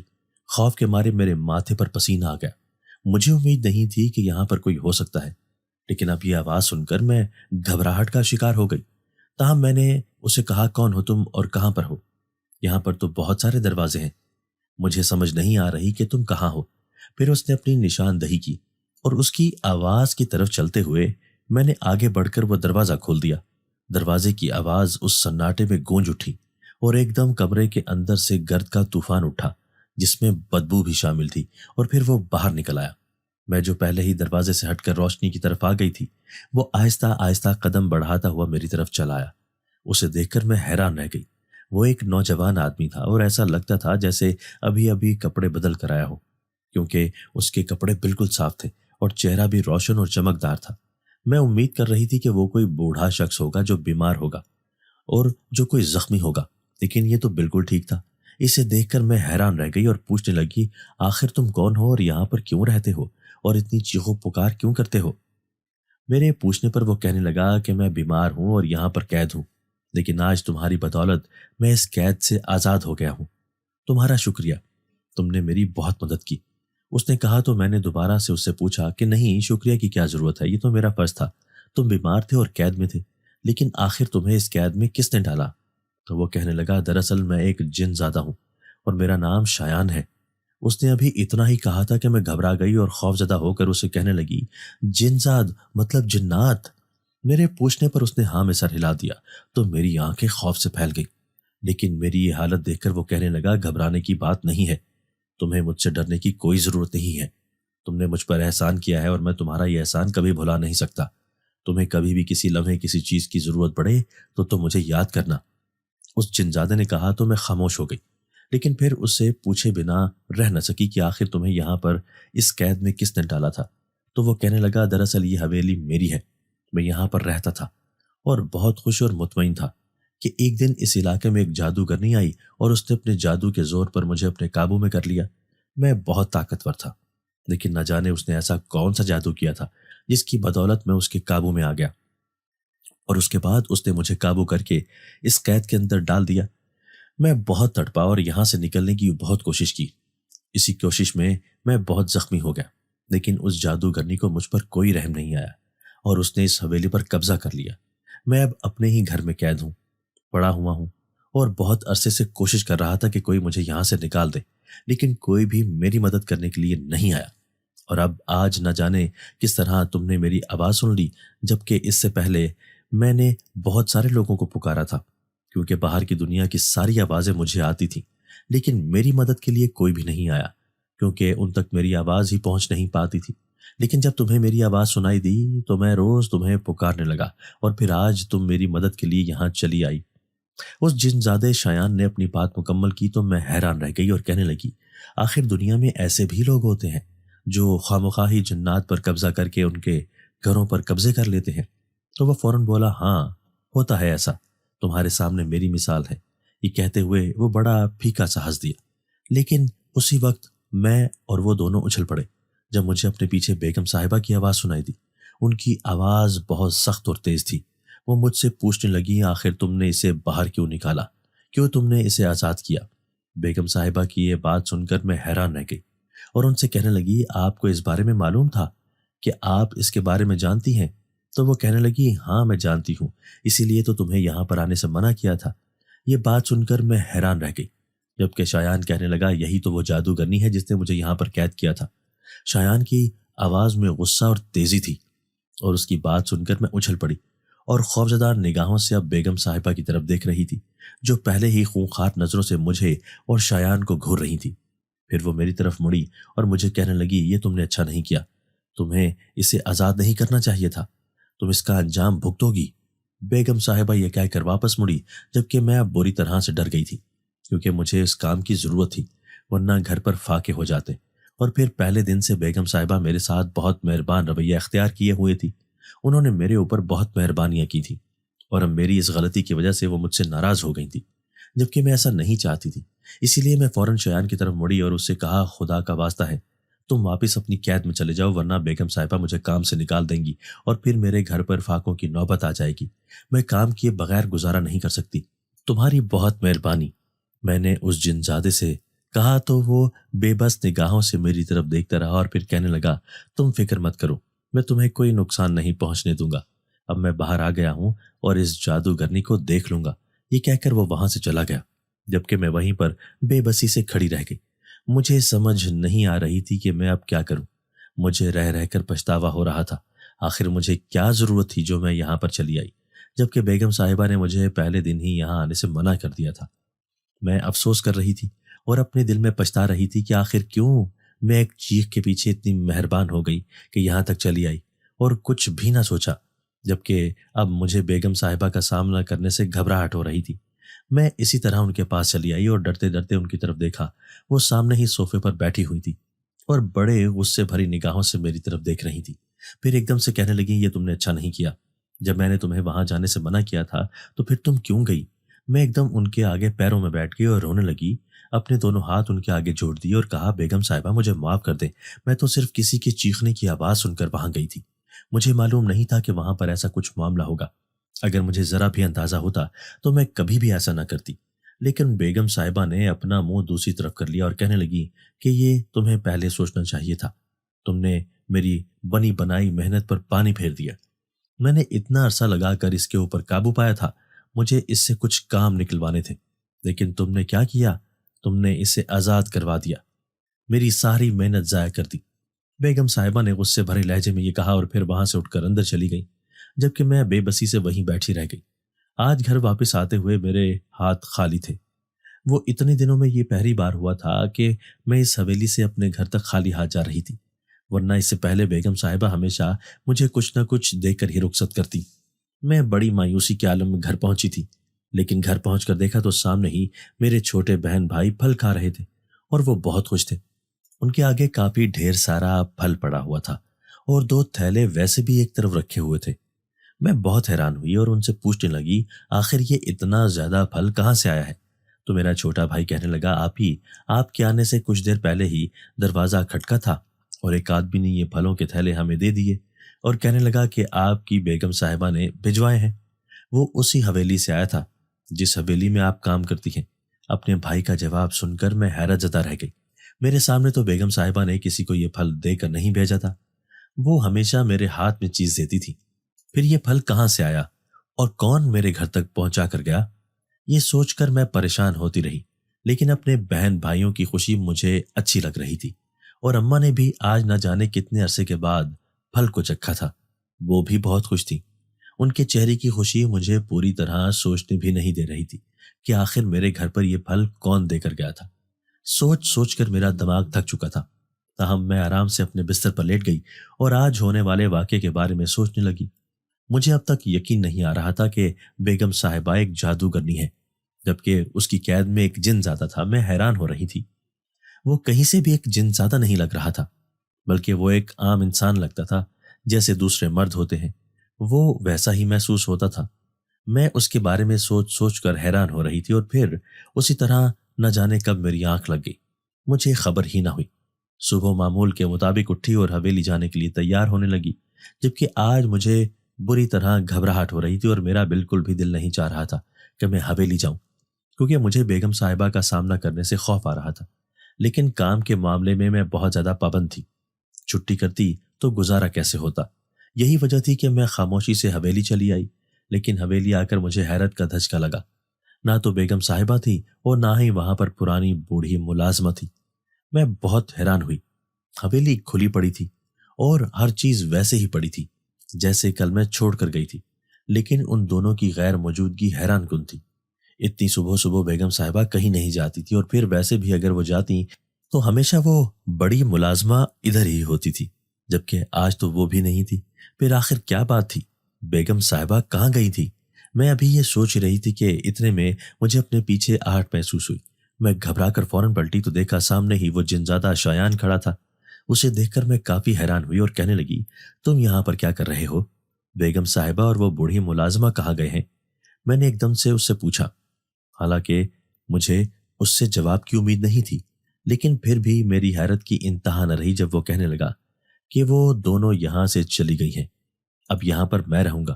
Speaker 1: خوف کے مارے میرے ماتھے پر پسینہ آ گیا۔ مجھے امید نہیں تھی کہ یہاں پر کوئی ہو سکتا ہے، لیکن اب یہ آواز سن کر میں گھبراہٹ کا شکار ہو گئی۔ تاہم میں نے اسے کہا، کون ہو تم اور کہاں پر ہو؟ یہاں پر تو بہت سارے دروازے ہیں، مجھے سمجھ نہیں آ رہی کہ تم کہاں ہو۔ پھر اس نے اپنی نشاندہی کی اور اس کی آواز کی طرف چلتے ہوئے میں نے آگے بڑھ کر وہ دروازہ کھول دیا۔ دروازے کی آواز اس سناٹے میں گونج اٹھی اور ایک دم کمرے کے اندر سے گرد کا طوفان اٹھا جس میں بدبو بھی شامل تھی، اور پھر وہ باہر نکل آیا۔ میں جو پہلے ہی دروازے سے ہٹ کر روشنی کی طرف آ گئی تھی، وہ آہستہ آہستہ قدم بڑھاتا ہوا میری طرف چل آیا۔ اسے دیکھ کر میں حیران رہ گئی۔ وہ ایک نوجوان آدمی تھا اور ایسا لگتا تھا جیسے ابھی ابھی کپڑے بدل کر آیا ہو، کیونکہ اس کے کپڑے بالکل صاف تھے اور چہرہ بھی روشن اور چمکدار تھا۔ میں امید کر رہی تھی کہ وہ کوئی بوڑھا شخص ہوگا جو بیمار ہوگا اور جو کوئی زخمی ہوگا، لیکن یہ تو بالکل ٹھیک تھا۔ اسے دیکھ کر میں حیران رہ گئی اور پوچھنے لگی، آخر تم کون ہو اور یہاں پر کیوں رہتے ہو اور اتنی چیخ و پکار کیوں کرتے ہو؟ میرے پوچھنے پر وہ کہنے لگا کہ میں بیمار ہوں اور یہاں پر قید ہوں، لیکن آج تمہاری بدولت میں اس قید سے آزاد ہو گیا ہوں۔ تمہارا شکریہ، تم نے میری بہت مدد کی۔ اس نے کہا تو میں نے دوبارہ سے اس سے پوچھا کہ نہیں، شکریہ کی کیا ضرورت ہے، یہ تو میرا فرض تھا۔ تم بیمار تھے اور قید میں تھے، لیکن آخر تمہیں اس قید میں کس نے ڈالا؟ تو وہ کہنے لگا، دراصل میں ایک جن زادہ ہوں اور میرا نام شایان ہے۔ اس نے ابھی اتنا ہی کہا تھا کہ میں گھبرا گئی اور خوف زدہ ہو کر اسے کہنے لگی، جن زاد مطلب جنات؟ میرے پوچھنے پر اس نے ہاں میں سر ہلا دیا تو میری آنکھیں خوف سے پھیل گئی، لیکن میری یہ حالت دیکھ کر وہ کہنے لگا، گھبرانے کی بات نہیں ہے، تمہیں مجھ سے ڈرنے کی کوئی ضرورت نہیں ہے۔ تم نے مجھ پر احسان کیا ہے اور میں تمہارا یہ احسان کبھی بھلا نہیں سکتا۔ تمہیں کبھی بھی کسی لمحے کسی چیز کی ضرورت پڑے تو تم مجھے یاد کرنا۔ اس جنزادے نے کہا تو میں خاموش ہو گئی، لیکن پھر اس سے پوچھے بنا رہ نہ سکی کہ آخر تمہیں یہاں پر اس قید میں کس نے ڈالا تھا؟ تو وہ کہنے لگا، دراصل یہ حویلی میری ہے، میں یہاں پر رہتا تھا اور بہت خوش اور مطمئن تھا کہ ایک دن اس علاقے میں ایک جادوگرنی آئی اور اس نے اپنے جادو کے زور پر مجھے اپنے قابو میں کر لیا۔ میں بہت طاقتور تھا، لیکن نہ جانے اس نے ایسا کون سا جادو کیا تھا جس کی بدولت میں اس کے قابو میں آ گیا، اور اس کے بعد اس نے مجھے قابو کر کے اس قید کے اندر ڈال دیا۔ میں بہت تڑپا اور یہاں سے نکلنے کی بہت کوشش کی۔ اسی کوشش میں میں بہت زخمی ہو گیا، لیکن اس جادوگرنی کو مجھ پر کوئی رحم نہیں آیا اور اس نے اس حویلی پر قبضہ کر لیا۔ میں اب اپنے ہی گھر میں قید ہوں، پڑا ہوا ہوں اور بہت عرصے سے کوشش کر رہا تھا کہ کوئی مجھے یہاں سے نکال دے، لیکن کوئی بھی میری مدد کرنے کے لیے نہیں آیا۔ اور اب آج نہ جانے کس طرح تم نے میری آواز سن لی، جبکہ اس سے پہلے میں نے بہت سارے لوگوں کو پکارا تھا، کیونکہ باہر کی دنیا کی ساری آوازیں مجھے آتی تھیں، لیکن میری مدد کے لیے کوئی بھی نہیں آیا، کیونکہ ان تک میری آواز ہی پہنچ نہیں پاتی تھی۔ لیکن جب تمہیں میری آواز سنائی دی تو میں روز تمہیں پکارنے لگا، اور پھر آج تم میری مدد کے لیے یہاں چلی آئی۔ اس جن زادے شایان نے اپنی بات مکمل کی تو میں حیران رہ گئی اور کہنے لگی، آخر دنیا میں ایسے بھی لوگ ہوتے ہیں جو خوامخواہی جنات پر قبضہ کر کے ان کے گھروں پر قبضے کر لیتے ہیں؟ تو وہ فوراً بولا، ہاں ہوتا ہے ایسا، تمہارے سامنے میری مثال ہے۔ یہ کہتے ہوئے وہ بڑا پھیکا سا ہنس دیا، لیکن اسی وقت میں اور وہ دونوں اچھل پڑے جب مجھے اپنے پیچھے بیگم صاحبہ کی آواز سنائی دی۔ ان کی آواز بہت سخت اور تیز تھی۔ وہ مجھ سے پوچھنے لگی، آخر تم نے اسے باہر کیوں نکالا؟ کیوں تم نے اسے آزاد کیا؟ بیگم صاحبہ کی یہ بات سن کر میں حیران رہ گئی اور ان سے کہنے لگی، آپ کو اس بارے میں معلوم تھا کہ آپ اس کے بارے میں جانتی ہیں؟ تو وہ کہنے لگی، ہاں میں جانتی ہوں، اسی لیے تو تمہیں یہاں پر آنے سے منع کیا تھا۔ یہ بات سن کر میں حیران رہ گئی، جبکہ شایان کہنے لگا، یہی تو وہ جادوگرنی ہے جس نے مجھے یہاں پر قید کیا تھا۔ شایان کی آواز میں غصہ اور تیزی تھی، اور اس کی بات سن کر میں اچھل پڑی اور خوفزدہ نگاہوں سے اب بیگم صاحبہ کی طرف دیکھ رہی تھی، جو پہلے ہی خونخوار نظروں سے مجھے اور شایان کو گھور رہی تھی۔ پھر وہ میری طرف مڑی اور مجھے کہنے لگی، یہ تم نے اچھا نہیں کیا، تمہیں اسے آزاد نہیں کرنا چاہیے تھا، تم اس کا انجام بھگتو گی۔ بیگم صاحبہ یہ کہہ کر واپس مڑی، جبکہ میں اب بری طرح سے ڈر گئی تھی، کیونکہ مجھے اس کام کی ضرورت تھی، ورنہ گھر پر فاقے ہو جاتے۔ اور پھر پہلے دن سے بیگم صاحبہ میرے ساتھ بہت مہربان رویہ اختیار کیے ہوئے تھی، انہوں نے میرے اوپر بہت مہربانیاں کی تھی، اور اب میری اس غلطی کی وجہ سے وہ مجھ سے ناراض ہو گئی تھی، جبکہ میں ایسا نہیں چاہتی تھی۔ اسی لیے میں فوراً شایان کی طرف مڑی اور اس سے کہا، خدا کا واسطہ ہے تم واپس اپنی قید میں چلے جاؤ، ورنہ بیگم صاحبہ مجھے کام سے نکال دیں گی اور پھر میرے گھر پر فاقوں کی نوبت آ جائے گی، میں کام کیے بغیر گزارا نہیں کر سکتی۔ تمہاری بہت مہربانی، میں نے اس جن زادے سے کہا تو وہ بے بس نگاہوں سے میری طرف دیکھتا رہا اور پھر کہنے لگا، تم فکر مت کرو، میں تمہیں کوئی نقصان نہیں پہنچنے دوں گا، اب میں باہر آ گیا ہوں اور اس جادوگرنی کو دیکھ لوں گا۔ یہ کہہ کر وہ وہاں سے چلا گیا، جبکہ میں وہیں پر بے بسی سے کھڑی رہ گئی۔ مجھے سمجھ نہیں آ رہی تھی کہ میں اب کیا کروں، مجھے رہ رہ کر پچھتاوا ہو رہا تھا۔ آخر مجھے کیا ضرورت تھی جو میں یہاں پر چلی آئی، جبکہ بیگم صاحبہ نے مجھے پہلے دن ہی یہاں آنے سے منع کر دیا تھا۔ میں افسوس کر رہی تھی اور اپنے دل میں پچھتا رہی تھی کہ آخر کیوں میں ایک چیخ کے پیچھے اتنی مہربان ہو گئی کہ یہاں تک چلی آئی اور کچھ بھی نہ سوچا، جبکہ اب مجھے بیگم صاحبہ کا سامنا کرنے سے گھبراہٹ ہو رہی تھی۔ میں اسی طرح ان کے پاس چلی آئی اور ڈرتے ڈرتے ان کی طرف دیکھا، وہ سامنے ہی صوفے پر بیٹھی ہوئی تھی اور بڑے غصے بھری نگاہوں سے میری طرف دیکھ رہی تھی۔ پھر ایک دم سے کہنے لگی، یہ تم نے اچھا نہیں کیا، جب میں نے تمہیں وہاں جانے سے منع کیا تھا تو پھر تم کیوں گئی؟ میں ایک دم ان کے آگے پیروں میں بیٹھ گئی اور رونے لگی، اپنے دونوں ہاتھ ان کے آگے جوڑ دیے اور کہا، بیگم صاحبہ مجھے معاف کر دیں، میں تو صرف کسی کے چیخنے کی آواز سن کر وہاں گئی تھی، مجھے معلوم نہیں تھا کہ وہاں پر ایسا کچھ معاملہ ہوگا، اگر مجھے ذرا بھی اندازہ ہوتا تو میں کبھی بھی ایسا نہ کرتی۔ لیکن بیگم صاحبہ نے اپنا منہ دوسری طرف کر لیا اور کہنے لگی کہ یہ تمہیں پہلے سوچنا چاہیے تھا، تم نے میری بنی بنائی محنت پر پانی پھیر دیا، میں نے اتنا عرصہ لگا کر اس کے اوپر قابو پایا تھا، مجھے اس سے کچھ کام نکلوانے تھے، لیکن تم نے کیا کیا، تم نے اسے آزاد کروا دیا، میری ساری محنت ضائع کر دی۔ بیگم صاحبہ نے غصے بھرے لہجے میں یہ کہا اور پھر وہاں سے اٹھ کر اندر چلی گئی، جبکہ میں بے بسی سے وہیں بیٹھی رہ گئی۔ آج گھر واپس آتے ہوئے میرے ہاتھ خالی تھے۔ وہ اتنے دنوں میں یہ پہلی بار ہوا تھا کہ میں اس حویلی سے اپنے گھر تک خالی ہاتھ جا رہی تھی، ورنہ اس سے پہلے بیگم صاحبہ ہمیشہ مجھے کچھ نہ کچھ دے کر ہی رخصت کرتی۔ میں بڑی مایوسی کے عالم میں گھر پہنچی تھی، لیکن گھر پہنچ کر دیکھا تو سامنے ہی میرے چھوٹے بہن بھائی پھل کھا رہے تھے اور وہ بہت خوش تھے۔ ان کے آگے کافی ڈھیر سارا پھل پڑا ہوا تھا اور 2 تھیلے ویسے بھی ایک طرف رکھے ہوئے تھے۔ میں بہت حیران ہوئی اور ان سے پوچھنے لگی، آخر یہ اتنا زیادہ پھل کہاں سے آیا ہے؟ تو میرا چھوٹا بھائی کہنے لگا، آپ کے آنے سے کچھ دیر پہلے ہی دروازہ کھٹکا تھا اور ایک آدمی نے یہ پھلوں کے تھیلے ہمیں دے دیے اور کہنے لگا کہ آپ کی بیگم صاحبہ نے بھجوائے ہیں۔ وہ اسی حویلی سے آیا تھا جس حویلی میں آپ کام کرتی ہیں۔ اپنے بھائی کا جواب سن کر میں حیرت زدہ رہ گئی۔ میرے سامنے تو بیگم صاحبہ نے کسی کو یہ پھل دے کر نہیں بھیجا تھا، وہ ہمیشہ میرے ہاتھ میں چیز دیتی تھی۔ پھر یہ پھل کہاں سے آیا اور کون میرے گھر تک پہنچا کر گیا؟ یہ سوچ کر میں پریشان ہوتی رہی، لیکن اپنے بہن بھائیوں کی خوشی مجھے اچھی لگ رہی تھی، اور اماں نے بھی آج نہ جانے کتنے عرصے کے بعد پھل کو چکھا تھا، وہ بھی بہت خوش تھی۔ ان کے چہرے کی خوشی مجھے پوری طرح سوچنے بھی نہیں دے رہی تھی کہ آخر میرے گھر پر یہ پھل کون دے کر گیا تھا۔ سوچ سوچ کر میرا دماغ تھک چکا تھا۔ تاہم میں آرام سے اپنے بستر پر لیٹ گئی اور آج ہونے والے واقعے کے بارے میں سوچنے لگی۔ مجھے اب تک یقین نہیں آ رہا تھا کہ بیگم صاحبہ ایک جادوگرنی ہے، جبکہ اس کی قید میں ایک جن زیادہ تھا۔ میں حیران ہو رہی تھی۔ وہ کہیں سے بھی ایک جن زیادہ نہیں لگ رہا تھا، بلکہ وہ ایک عام انسان لگتا تھا، جیسے دوسرے مرد ہوتے ہیں، وہ ویسا ہی محسوس ہوتا تھا۔ میں اس کے بارے میں سوچ سوچ کر حیران ہو رہی تھی، اور پھر اسی طرح نہ جانے کب میری آنکھ لگ گئی، مجھے خبر ہی نہ ہوئی۔ صبح معمول کے مطابق اٹھی اور حویلی جانے کے لیے تیار ہونے لگی، جبکہ آج مجھے بری طرح گھبراہٹ ہو رہی تھی اور میرا بالکل بھی دل نہیں چاہ رہا تھا کہ میں حویلی جاؤں، کیونکہ مجھے بیگم صاحبہ کا سامنا کرنے سے خوف آ رہا تھا۔ لیکن کام کے معاملے میں بہت زیادہ پابند تھی، چھٹی کرتی تو گزارا کیسے ہوتا۔ یہی وجہ تھی کہ میں خاموشی سے حویلی چلی آئی، لیکن حویلی آ کر مجھے حیرت کا دھچکا لگا۔ نہ تو بیگم صاحبہ تھی اور نہ ہی وہاں پر پرانی بوڑھی ملازمہ تھی۔ میں بہت حیران ہوئی۔ حویلی کھلی پڑی تھی اور ہر چیز ویسے ہی پڑی تھی جیسے کل میں چھوڑ کر گئی تھی، لیکن ان دونوں کی غیر موجودگی حیران کن تھی۔ اتنی صبح صبح بیگم صاحبہ کہیں نہیں جاتی تھی، اور پھر ویسے بھی اگر وہ جاتی تو ہمیشہ وہ بڑی ملازمہ ادھر ہی ہوتی تھی، جبکہ آج تو وہ بھی نہیں تھی۔ پھر آخر کیا بات تھی؟ بیگم صاحبہ کہاں گئی تھی؟ میں ابھی یہ سوچ رہی تھی کہ اتنے میں مجھے اپنے پیچھے آہٹ محسوس ہوئی۔ میں گھبرا کر فوراً پلٹی تو دیکھا سامنے ہی وہ جنزادہ شایان کھڑا تھا۔ اسے دیکھ کر میں کافی حیران ہوئی اور کہنے لگی، تم یہاں پر کیا کر رہے ہو؟ بیگم صاحبہ اور وہ بوڑھی ملازمہ کہاں گئے ہیں؟ میں نے ایک دم سے اس سے پوچھا، حالانکہ مجھے اس سے جواب کی امید نہیں تھی، لیکن پھر بھی میری حیرت کی انتہا نہ رہی جب وہ کہنے لگا کہ وہ دونوں یہاں سے چلی گئی ہیں، اب یہاں پر میں رہوں گا۔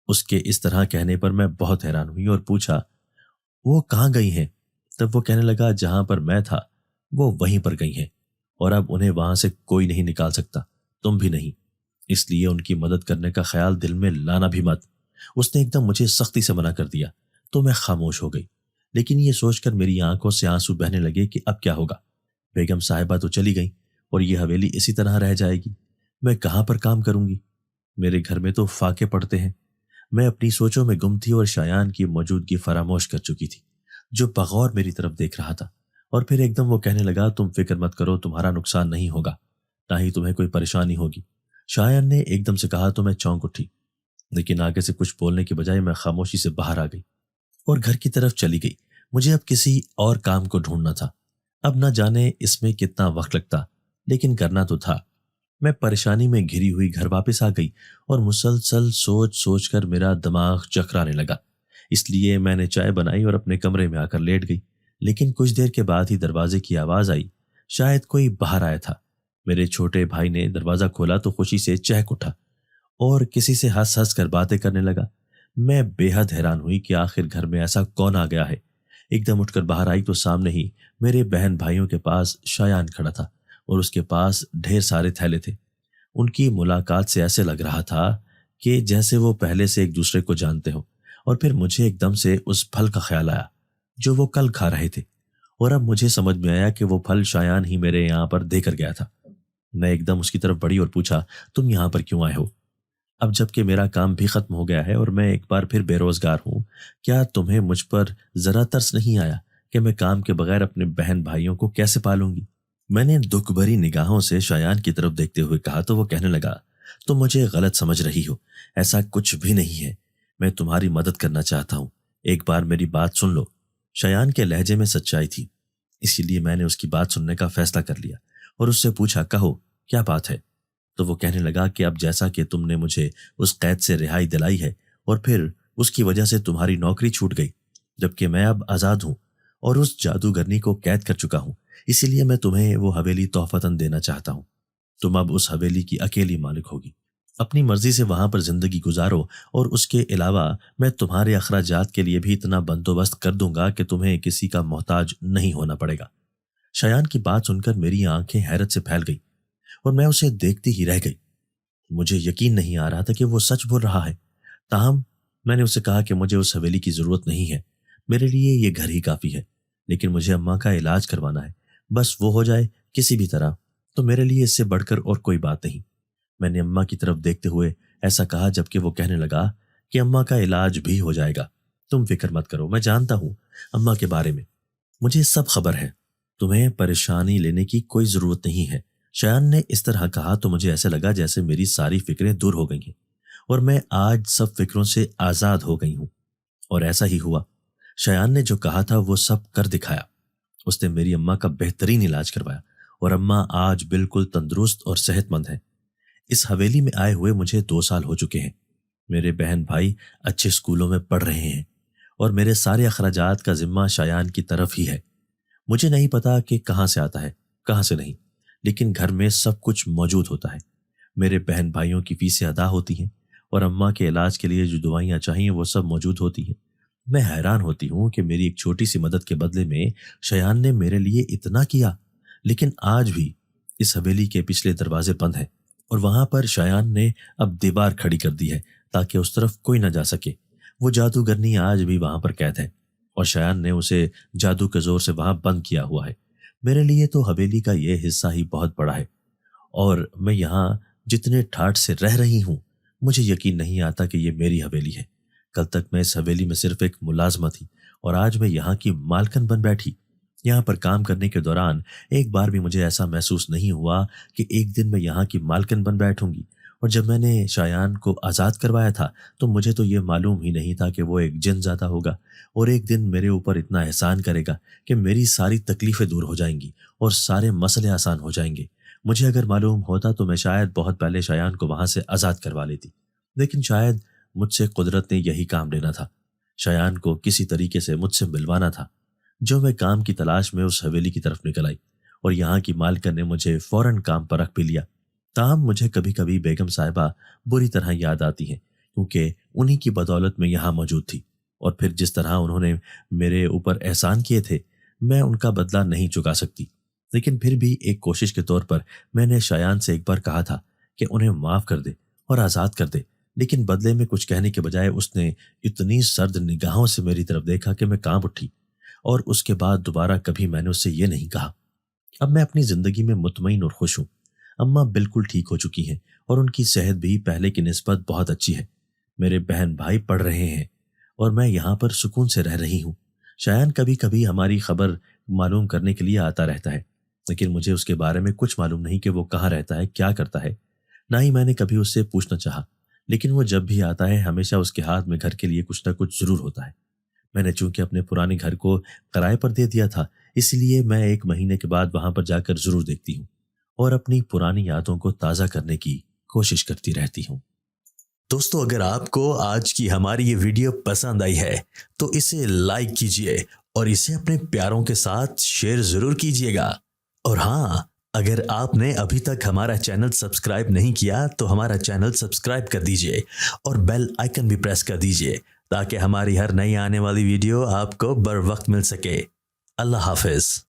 Speaker 1: اس کے اس طرح کہنے پر میں بہت حیران ہوئی اور پوچھا، وہ کہاں گئی ہیں؟ تب وہ کہنے لگا، جہاں پر میں تھا وہ وہیں پر گئی ہیں، اور اب انہیں وہاں سے کوئی نہیں نکال سکتا، تم بھی نہیں، اس لیے ان کی مدد کرنے کا خیال دل میں لانا بھی مت۔ اس نے ایک دم مجھے سختی سے منع کر دیا تو میں خاموش ہو گئی، لیکن یہ سوچ کر میری آنکھوں سے آنسو بہنے لگے کہ اب کیا ہوگا؟ بیگم صاحبہ تو چلی گئی اور یہ حویلی اسی طرح رہ جائے گی، میں کہاں پر کام کروں گی؟ میرے گھر میں تو فاقے پڑتے ہیں۔ میں اپنی سوچوں میں گم تھی اور شایان کی موجودگی فراموش کر چکی تھی، جو بغور میری طرف دیکھ رہا تھا۔ اور پھر ایک دم وہ کہنے لگا، تم فکر مت کرو، تمہارا نقصان نہیں ہوگا، نہ ہی تمہیں کوئی پریشانی ہوگی۔ شایان نے ایک دم سے کہا تو میں چونک اٹھی، لیکن آگے سے کچھ بولنے کے بجائے میں خاموشی سے باہر آ گئی اور گھر کی طرف چلی گئی۔ مجھے اب کسی اور کام کو ڈھونڈنا تھا، اب نہ جانے اس میں کتنا وقت لگتا، لیکن کرنا تو تھا۔ میں پریشانی میں گھری ہوئی گھر واپس آ گئی اور مسلسل سوچ سوچ کر میرا دماغ چکرانے لگا۔ اس لیے میں نے چائے بنائی اور اپنے کمرے میں آ کر لیٹ گئی، لیکن کچھ دیر کے بعد ہی دروازے کی آواز آئی، شاید کوئی باہر آیا تھا۔ میرے چھوٹے بھائی نے دروازہ کھولا تو خوشی سے چہک اٹھا اور کسی سے ہنس ہنس کر باتیں کرنے لگا۔ میں بے حد حیران ہوئی کہ آخر گھر میں ایسا کون آ گیا ہے۔ ایک دم اٹھ کر باہر آئی تو سامنے ہی میرے بہن بھائیوں کے پاس شایان کھڑا تھا اور اس کے پاس ڈھیر سارے تھیلے تھے۔ ان کی ملاقات سے ایسے لگ رہا تھا کہ جیسے وہ پہلے سے ایک دوسرے کو جانتے ہوں، اور پھر مجھے ایک دم سے اس پھل کا خیال آیا جو وہ کل کھا رہے تھے، اور اب مجھے سمجھ میں آیا کہ وہ پھل شایان ہی میرے یہاں پر دے کر گیا تھا۔ میں ایک دم اس کی طرف بڑھی اور پوچھا، تم یہاں پر کیوں آئے ہو؟ اب جب کہ میرا کام بھی ختم ہو گیا ہے اور میں ایک بار پھر بے روزگار ہوں، کیا تمہیں مجھ پر ذرا ترس نہیں آیا کہ میں کام کے بغیر اپنے بہن بھائیوں کو کیسے پالوں گی؟ میں نے دکھ بھری نگاہوں سے شایان کی طرف دیکھتے ہوئے کہا تو وہ کہنے لگا، تم مجھے غلط سمجھ رہی ہو، ایسا کچھ بھی نہیں ہے، میں تمہاری مدد کرنا چاہتا ہوں، ایک بار میری بات سن لو۔ شایان کے لہجے میں سچائی تھی، اسی لیے میں نے اس کی بات سننے کا فیصلہ کر لیا اور اس سے پوچھا، کہو کیا بات ہے؟ تو وہ کہنے لگا کہ اب جیسا کہ تم نے مجھے اس قید سے رہائی دلائی ہے اور پھر اس کی وجہ سے تمہاری نوکری چھوٹ گئی، جبکہ میں اب آزاد ہوں اور اس جادوگرنی کو قید کر چکا ہوں، اسی لیے میں تمہیں وہ حویلی تحفتاً دینا چاہتا ہوں۔ تم اب اس حویلی کی اکیلی مالک ہوگی، اپنی مرضی سے وہاں پر زندگی گزارو، اور اس کے علاوہ میں تمہارے اخراجات کے لیے بھی اتنا بندوبست کر دوں گا کہ تمہیں کسی کا محتاج نہیں ہونا پڑے گا۔ شایان کی بات سن کر میری آنکھیں حیرت سے پھیل گئی اور میں اسے دیکھتی ہی رہ گئی۔ مجھے یقین نہیں آ رہا تھا کہ وہ سچ بول رہا ہے۔ تاہم میں نے اسے کہا کہ مجھے اس حویلی کی ضرورت نہیں ہے، میرے لیے یہ گھر ہی کافی ہے، لیکن مجھے اماں کا علاج کروانا ہے، بس وہ ہو جائے کسی بھی طرح تو میرے لیے اس سے بڑھ کر اور کوئی بات نہیں۔ میں نے اماں کی طرف دیکھتے ہوئے ایسا کہا، جبکہ وہ کہنے لگا کہ اماں کا علاج بھی ہو جائے گا، تم فکر مت کرو، میں جانتا ہوں اماں کے بارے میں، مجھے سب خبر ہے، تمہیں پریشانی لینے کی کوئی ضرورت نہیں ہے۔ شایان نے اس طرح کہا تو مجھے ایسے لگا جیسے میری ساری فکریں دور ہو گئی ہیں اور میں آج سب فکروں سے آزاد ہو گئی ہوں۔ اور ایسا ہی ہوا۔ شایان نے جو کہا تھا وہ سب کر دکھایا۔ اس نے میری اماں کا بہترین علاج کروایا اور اماں آج بالکل تندرست اور صحت مند ہیں۔ اس حویلی میں آئے ہوئے مجھے 2 سال ہو چکے ہیں۔ میرے بہن بھائی اچھے اسکولوں میں پڑھ رہے ہیں اور میرے سارے اخراجات کا ذمہ شایان کی طرف ہی ہے۔ مجھے نہیں پتا کہ کہاں سے آتا ہے کہاں سے نہیں، لیکن گھر میں سب کچھ موجود ہوتا ہے۔ میرے بہن بھائیوں کی فیسیں ادا ہوتی ہیں اور اماں کے علاج کے لیے جو دوائیاں چاہیے وہ سب موجود ہوتی ہیں۔ میں حیران ہوتی ہوں کہ میری ایک چھوٹی سی مدد کے بدلے میں شایان نے میرے لیے اتنا کیا، لیکن آج بھی اس حویلی کے پچھلے دروازے بند ہیں اور وہاں پر شایان نے اب دیوار کھڑی کر دی ہے تاکہ اس طرف کوئی نہ جا سکے۔ وہ جادوگرنی آج بھی وہاں پر قید ہے اور شایان نے اسے جادو کے زور سے وہاں بند کیا ہوا ہے۔ میرے لیے تو حویلی کا یہ حصہ ہی بہت بڑا ہے اور میں یہاں جتنے ٹھاٹھ سے رہ رہی ہوں مجھے یقین نہیں آتا کہ یہ میری حویلی ہے۔ کل تک میں اس حویلی میں صرف ایک ملازمہ تھی اور آج میں یہاں کی مالکن بن بیٹھی۔ یہاں پر کام کرنے کے دوران ایک بار بھی مجھے ایسا محسوس نہیں ہوا کہ ایک دن میں یہاں کی مالکن بن بیٹھوں گی۔ اور جب میں نے شایان کو آزاد کروایا تھا تو مجھے تو یہ معلوم ہی نہیں تھا کہ وہ ایک جن زیادہ ہوگا اور ایک دن میرے اوپر اتنا احسان کرے گا کہ میری ساری تکلیفیں دور ہو جائیں گی اور سارے مسئلے آسان ہو جائیں گے۔ مجھے اگر معلوم ہوتا تو میں شاید بہت پہلے شایان کو وہاں سے آزاد کروا لیتی، لیکن شاید مجھ سے قدرت نے یہی کام لینا تھا۔ شایان کو کسی طریقے سے مجھ سے ملوانا تھا۔ جو میں کام کی تلاش میں اس حویلی کی طرف نکل آئی اور یہاں کی مالکن نے مجھے فوراً کام پر رکھ بھی لیا۔ تاہم مجھے کبھی کبھی بیگم صاحبہ بری طرح یاد آتی ہیں کیونکہ انہی کی بدولت میں یہاں موجود تھی، اور پھر جس طرح انہوں نے میرے اوپر احسان کیے تھے میں ان کا بدلہ نہیں چکا سکتی۔ لیکن پھر بھی ایک کوشش کے طور پر میں نے شایان سے ایک بار کہا تھا کہ انہیں معاف کر دے اور آزاد کر دے، لیکن بدلے میں کچھ کہنے کے بجائے اس نے اتنی سرد نگاہوں سے میری طرف دیکھا کہ میں کانپ اٹھی، اور اس کے بعد دوبارہ کبھی میں نے اس سے یہ نہیں کہا۔ اب میں اپنی زندگی میں مطمئن اور خوش ہوں۔ اماں بالکل ٹھیک ہو چکی ہیں اور ان کی صحت بھی پہلے کی نسبت بہت اچھی ہے۔ میرے بہن بھائی پڑھ رہے ہیں اور میں یہاں پر سکون سے رہ رہی ہوں۔ شایان کبھی کبھی ہماری خبر معلوم کرنے کے لیے آتا رہتا ہے، لیکن مجھے اس کے بارے میں کچھ معلوم نہیں کہ وہ کہاں رہتا ہے، کیا کرتا ہے۔ نہ ہی میں نے کبھی اس سے پوچھنا چاہا، لیکن وہ جب بھی آتا ہے ہمیشہ اس کے ہاتھ میں گھر کے لیے کچھ نہ کچھ ضرور ہوتا ہے۔ میں نے چونکہ اپنے پرانے گھر کو کرائے پر دے دیا تھا، اس لیے میں 1 مہینے کے بعد وہاں پر جا کر ضرور دیکھتی ہوں اور اپنی پرانی یادوں کو تازہ کرنے کی کوشش کرتی رہتی ہوں۔ دوستو، اگر آپ کو آج کی ہماری یہ ویڈیو پسند آئی ہے تو اسے لائک کیجئے اور اسے اپنے پیاروں کے ساتھ شیئر ضرور کیجئے گا۔ اور ہاں، اگر آپ نے ابھی تک ہمارا چینل سبسکرائب نہیں کیا تو ہمارا چینل سبسکرائب کر دیجئے اور بیل آئیکن بھی پریس کر دیجئے تاکہ ہماری ہر نئی آنے والی ویڈیو آپ کو بر وقت مل سکے۔ اللہ حافظ۔